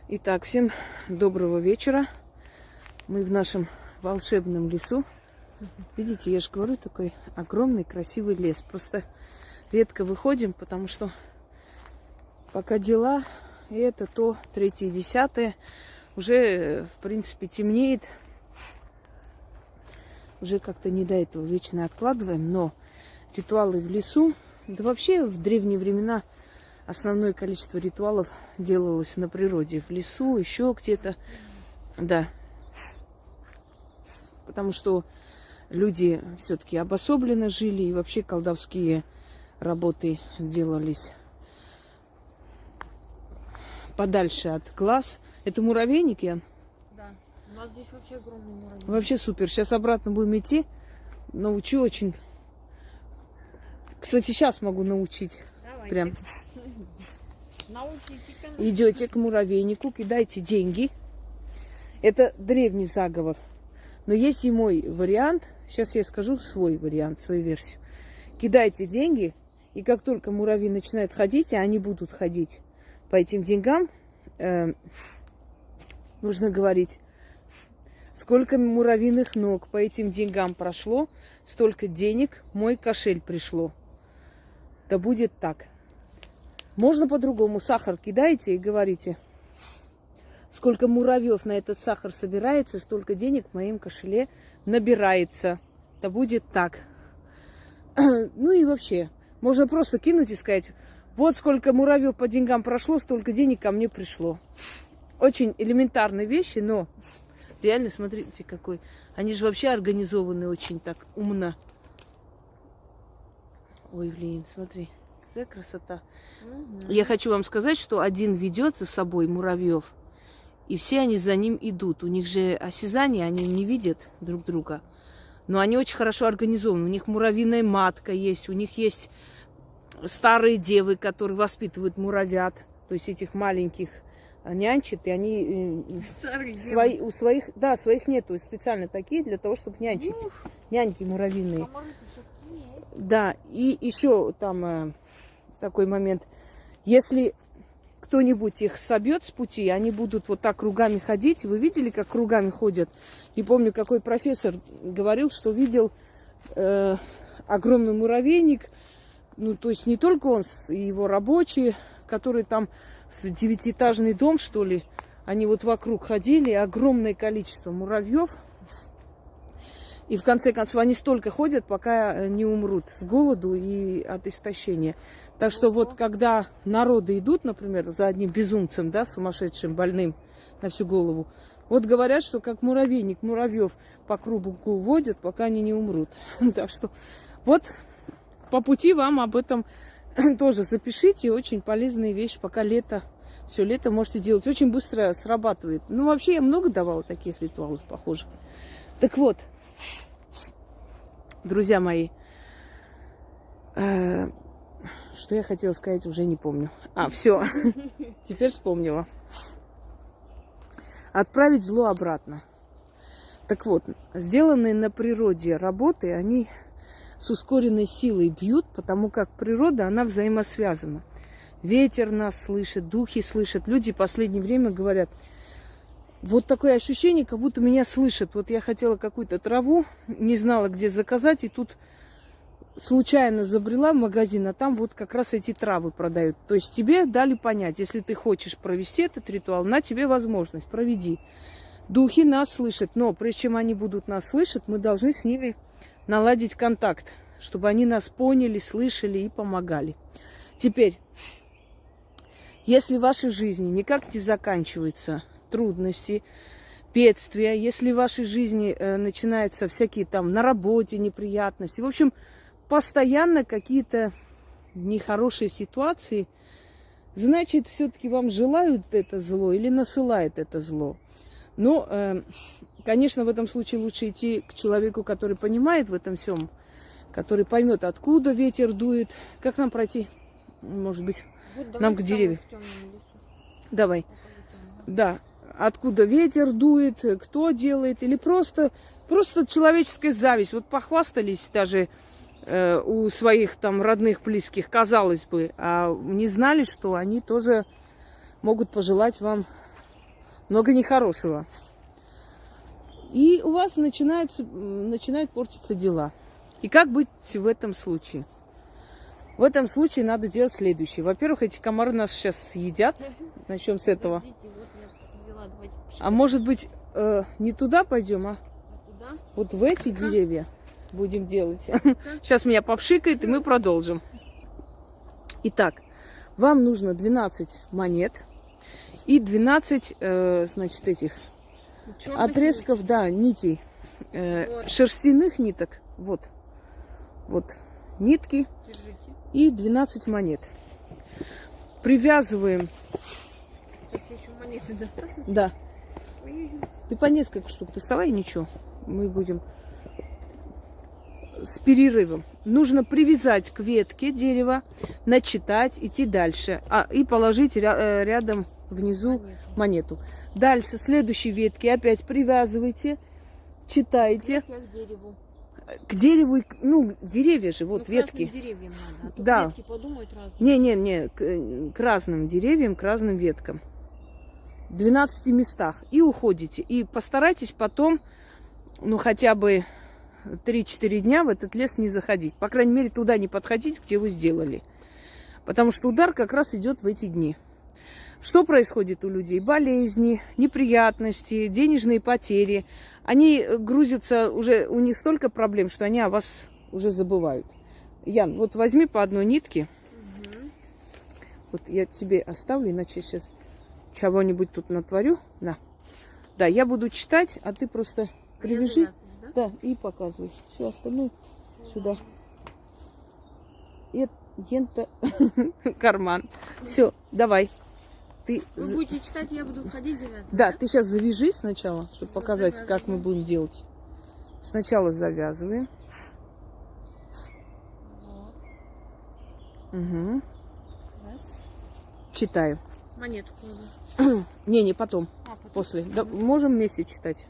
Итак, всем доброго вечера. Мы в нашем волшебном лесу. Видите, я же говорю, такой огромный красивый лес. Просто редко выходим, потому что пока дела, и это то, третье, десятое, уже, в принципе, темнеет. Уже как-то не до этого вечно откладываем, но ритуалы в лесу, да вообще в древние времена основное количество ритуалов делалось на природе, в лесу, еще где-то, да. Потому что люди все-таки обособленно жили, и вообще колдовские работы делались подальше от глаз. Это муравейник, Ян? Да, у нас здесь вообще огромный муравейник. Вообще супер. Сейчас обратно будем идти. Научу очень. Кстати, сейчас могу научить. Давайте. Прям. Научите-ка. Идете к муравейнику, кидаете деньги. Это древний заговор. Но есть и мой вариант. Сейчас я скажу свой вариант, свою версию. Кидайте деньги, и как только муравьи начинают ходить, а они будут ходить по этим деньгам, нужно говорить, сколько муравьиных ног по этим деньгам прошло, столько денег в мой кошель пришло. Да будет так. Можно по-другому. Сахар кидаете и говорите, сколько муравьев на этот сахар собирается, столько денег в моем кошеле набирается. Да будет так. Ну и вообще, можно просто кинуть и сказать, вот сколько муравьев по деньгам прошло, столько денег ко мне пришло. Очень элементарные вещи, но реально, смотрите, какой. Они же вообще организованы очень так умно. Ой, блин, смотри, какая красота. Я хочу вам сказать, что один ведет за собой муравьев, и все они за ним идут. У них же осязание, они не видят друг друга. Но они очень хорошо организованы. У них муравьиная матка есть, у них есть старые девы, которые воспитывают муравьят, то есть этих маленьких нянчат, и они у своих, да, своих нету, специально такие для того, чтобы нянчить. Няньки муравьиные. Да, и еще там такой момент. Если кто-нибудь их собьет с пути, они будут вот так кругами ходить. Вы видели, как кругами ходят? Не помню, какой профессор говорил, что видел огромный муравейник. Ну, то есть не только он, и его рабочие, которые там в 9-этажный дом, что ли, они вот вокруг ходили, огромное количество муравьев. И в конце концов они столько ходят, пока не умрут с голоду и от истощения. Так что вот когда народы идут, например, за одним безумцем, да, сумасшедшим, больным на всю голову, вот говорят, что как муравейник муравьев по кругу водят, пока они не умрут. Так что вот по пути вам об этом тоже запишите. Очень полезная вещь, пока лето. Все лето можете делать. Очень быстро срабатывает. Ну, вообще, я много давала таких ритуалов, похоже. Так вот, друзья мои, что я хотела сказать, уже не помню. Все, теперь вспомнила. Отправить зло обратно. Так вот, сделанные на природе работы, они с ускоренной силой бьют, потому как природа, она взаимосвязана. Ветер нас слышит, духи слышат. Люди в последнее время говорят, вот такое ощущение, как будто меня слышат. Вот я хотела какую-то траву, не знала, где заказать, и тут случайно забрела в магазин, а там вот как раз эти травы продают. То есть тебе дали понять, если ты хочешь провести этот ритуал, на тебе возможность, проведи. Духи нас слышат, но прежде чем они будут нас слышать, мы должны с ними наладить контакт, чтобы они нас поняли, слышали и помогали. Теперь, если в вашей жизни никак не заканчиваются трудности, бедствия, если в вашей жизни начинаются всякие там на работе неприятности, в общем, постоянно какие-то нехорошие ситуации, значит, все-таки вам желают это зло или насылает это зло. Но, конечно, в этом случае лучше идти к человеку, который понимает в этом всем, который поймет, откуда ветер дует. Как нам пройти? Может быть, вот, нам к деревьям. Давай. Да. Откуда ветер дует, кто делает, или просто человеческая зависть. Вот похвастались даже у своих там родных, близких, казалось бы, а не знали, что они тоже могут пожелать вам много нехорошего. И у вас начинают портиться дела. И как быть в этом случае? В этом случае надо делать следующее. Во-первых, эти комары нас сейчас съедят. Начнем с этого. А может быть, не туда пойдем, а вот в эти деревья будем делать. Сейчас меня попшикает, и мы продолжим. Итак, вам нужно 12 монет и 12, значит, этих отрезков, да, нитей, шерстяных ниток. Вот нитки. Держите. И 12 монет. Привязываем. Сейчас я еще монеты достану. Да. Ой. Ты по несколько штук доставай, ничего. Мы будем с перерывом. Нужно привязать к ветке дерева, начитать, идти дальше. И положить рядом внизу монету. Дальше, следующей ветке опять привязывайте, читайте. К дереву. К дереву, ну, деревья же, вот ветки. Деревьям надо. А то Да. ветки подумают разные. Не, к разным деревьям, к разным веткам. В 12 местах. И уходите. И постарайтесь потом, ну, хотя бы 3-4 дня в этот лес не заходить. По крайней мере, туда не подходить, где вы сделали. Потому что удар как раз идет в эти дни. Что происходит у людей? Болезни, неприятности, денежные потери. Они грузятся, уже у них столько проблем, что они о вас уже забывают. Ян, вот возьми по одной нитке. Угу. Вот я тебе оставлю, иначе сейчас чего-нибудь тут натворю. На. Да, я буду читать, а ты просто привяжи. Да, и показывай. Все остальное сюда. Ента карман. Все, давай. Вы будете читать, я буду ходить завязывать. Да, ты сейчас завяжи сначала, чтобы показать, как мы будем делать. Сначала завязываем. Вот. Угу. Раз. Читаю. Монету кладу. Не, потом. Потом. После. Да, можем вместе читать.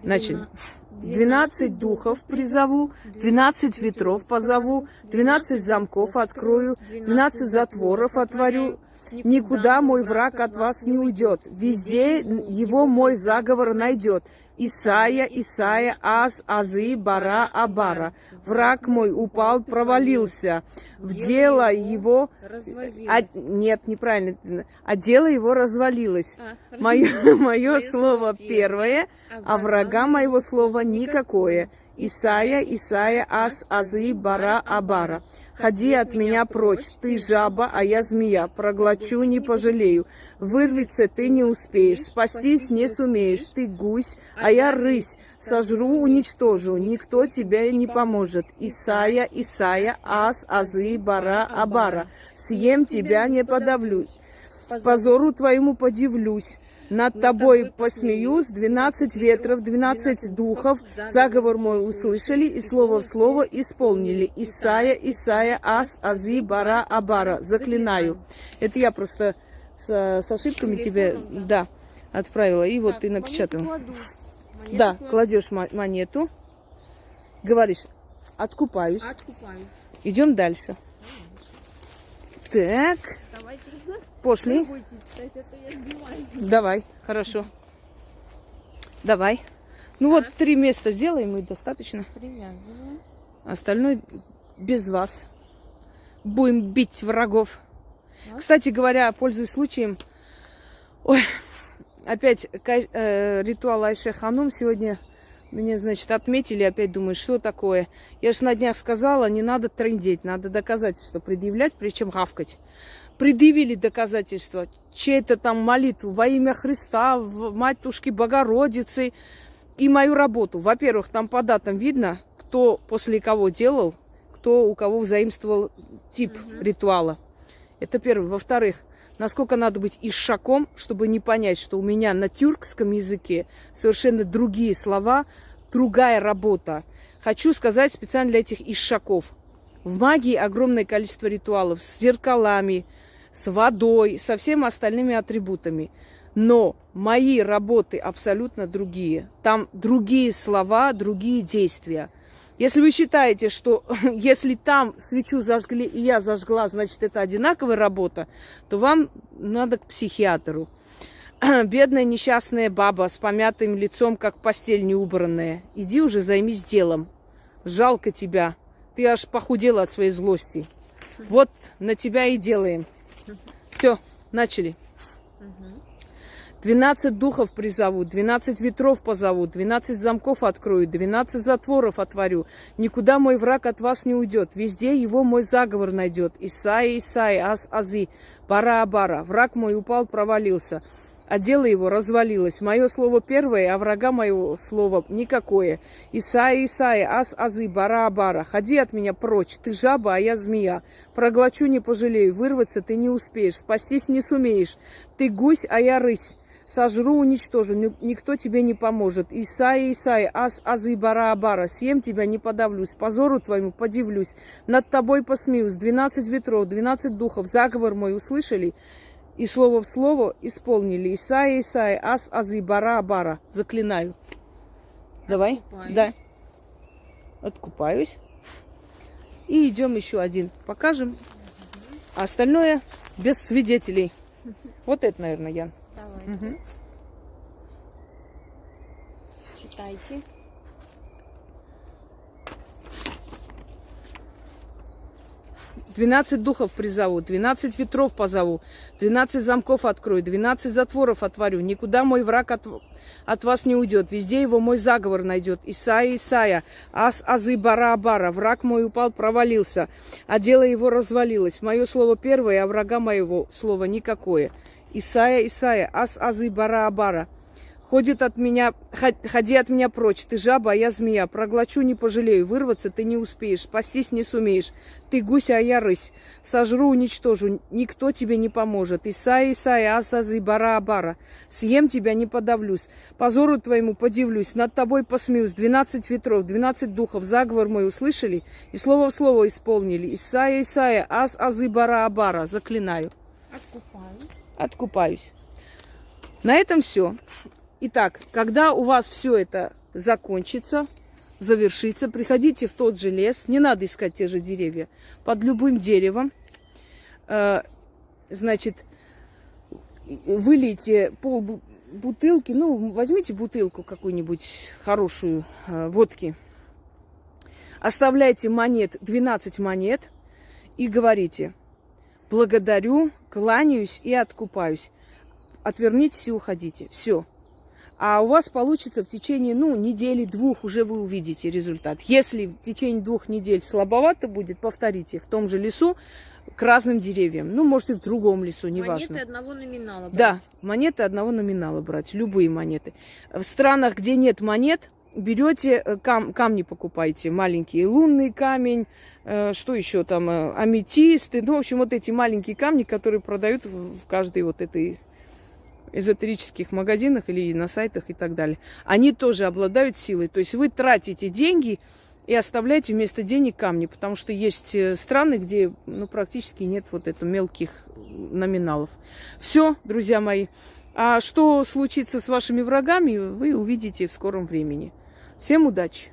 Начали. 12 духов призову, 12 ветров позову, 12 замков открою, 12 затворов отворю. Никуда мой враг от вас не уйдет. Везде его мой заговор найдет. Исайя, Исайя, Аз, Азы, Бара, Абара. Враг мой упал, провалился. В дело его... Нет, неправильно. А дело его развалилось. Мое слово первое, а врага моего слова никакое. Исайя, Исайя, Аз, Азы, Бара, Абара. Ходи от меня прочь, ты жаба, а я змея, проглочу, не пожалею. Вырваться ты не успеешь, спастись не сумеешь, ты гусь, а я рысь. Сожру, уничтожу, никто тебе не поможет. Исайя, Исайя, Аз, Азы, Бара, Абара. Съем тебя, не подавлюсь, позору твоему подивлюсь. Над тобой посмеюсь, 12 ветров, 12 духов, заговор мой услышали и слово в слово исполнили. Исайя, Исайя, Аз, Азы, Бара, Абара. Заклинаю. Это я просто с ошибками тебе, да, отправила. И вот ты напечатала. Да, кладешь монету, говоришь, откупаюсь. Идем дальше. Так. Пошли. Давай, хорошо. Давай. Ну вот 3 места сделаем, и достаточно. Привязываем. Остальное без вас. Будем бить врагов. Кстати говоря, пользуясь случаем, ой, опять ритуал Айше Ханум сегодня меня, значит, отметили. Опять думаю, что такое? Я же на днях сказала, не надо трындеть, надо доказательства предъявлять, причем гавкать. Предъявили доказательства, чьей-то там молитву во имя Христа, в Матушки Богородицы и мою работу. Во-первых, там по датам видно, кто после кого делал, кто у кого взаимствовал тип ритуала. Это первое. Во-вторых, насколько надо быть ишшаком, чтобы не понять, что у меня на тюркском языке совершенно другие слова, другая работа. Хочу сказать специально для этих ишшаков. В магии огромное количество ритуалов с зеркалами, с водой, со всеми остальными атрибутами. Но мои работы абсолютно другие. Там другие слова, другие действия. Если вы считаете, что если там свечу зажгли и я зажгла, значит это одинаковая работа, то вам надо к психиатру. Бедная несчастная баба с помятым лицом, как постель неубранная. Иди уже займись делом. Жалко тебя. Ты аж похудела от своей злости. Вот на тебя и делаем. Все, начали. 12 духов призову, 12 ветров позову, 12 замков открою, 12 затворов отворю. Никуда мой враг от вас не уйдет. Везде его мой заговор найдет. Исаия, Исаия, Аз-Ази, Бара-Абара. Враг мой упал, провалился. А дело его развалилось. Мое слово первое, а врага моего слова никакое. Исаия, Исаия, Аз-Азы, Бара-Абара. Ходи от меня прочь, ты жаба, а я змея. Проглочу, не пожалею, вырваться ты не успеешь, спастись не сумеешь. Ты гусь, а я рысь. Сожру, уничтожу, никто тебе не поможет. Исаия, Исаия, Аз-Азы, Бара-Абара. Съем тебя, не подавлюсь, позору твоему подивлюсь. Над тобой посмеюсь. 12 ветров, 12 духов, заговор мой услышали? И слово в слово исполнили. Исаия, Исаия, Аз-Азы, Бара-Абара. Заклинаю. Давай. Откупаюсь. Да. Откупаюсь. И идем еще один. Покажем. А остальное без свидетелей. Вот это, наверное, Ян. Давай. Угу. Читайте. «12 духов призову, 12 ветров позову, 12 замков открою, 12 затворов отворю. Никуда мой враг от вас не уйдет. Везде его мой заговор найдет. Исаия, Исаия, Аз-Азы, Бара-Абара. Враг мой упал, провалился, а дело его развалилось. Мое слово первое, а врага моего слова никакое. Исаия, Исаия, Аз-Азы, Бара-Абара. Ходи от меня прочь, ты жаба, а я змея. Проглочу, не пожалею, вырваться ты не успеешь, спастись не сумеешь. Ты гусь, а я рысь. Сожру, уничтожу, никто тебе не поможет. Исаия, Исаия, Аз-Азы, Бара-Абара. Съем тебя, не подавлюсь. Позору твоему подивлюсь, над тобой посмеюсь. 12 ветров, 12 духов, заговор мой услышали? И слово в слово исполнили. Исаия, Исаия, Аз-Азы, Бара-Абара. Заклинаю. Откупаюсь. Откупаюсь. На этом все. Итак, когда у вас все это закончится, завершится, приходите в тот же лес, не надо искать те же деревья, под любым деревом, значит, вылейте пол бутылки, ну, возьмите бутылку какую-нибудь хорошую водки, оставляйте 12 монет и говорите: благодарю, кланяюсь и откупаюсь. Отвернитесь и уходите. Все. А у вас получится в течение, недели-двух уже вы увидите результат. Если в течение 2 недель слабовато будет, повторите в том же лесу к разным деревьям. Ну, может, и в другом лесу, неважно. Монеты одного номинала брать. Да, монеты одного номинала брать, любые монеты. В странах, где нет монет, берете камни, покупайте, маленькие, лунный камень, что еще там, аметисты, в общем, вот эти маленькие камни, которые продают в каждой вот этой эзотерических магазинах или на сайтах и так далее. Они тоже обладают силой. То есть вы тратите деньги и оставляете вместо денег камни, потому что есть страны, где практически нет вот это мелких номиналов. Все, друзья мои. А что случится с вашими врагами, вы увидите в скором времени. Всем удачи!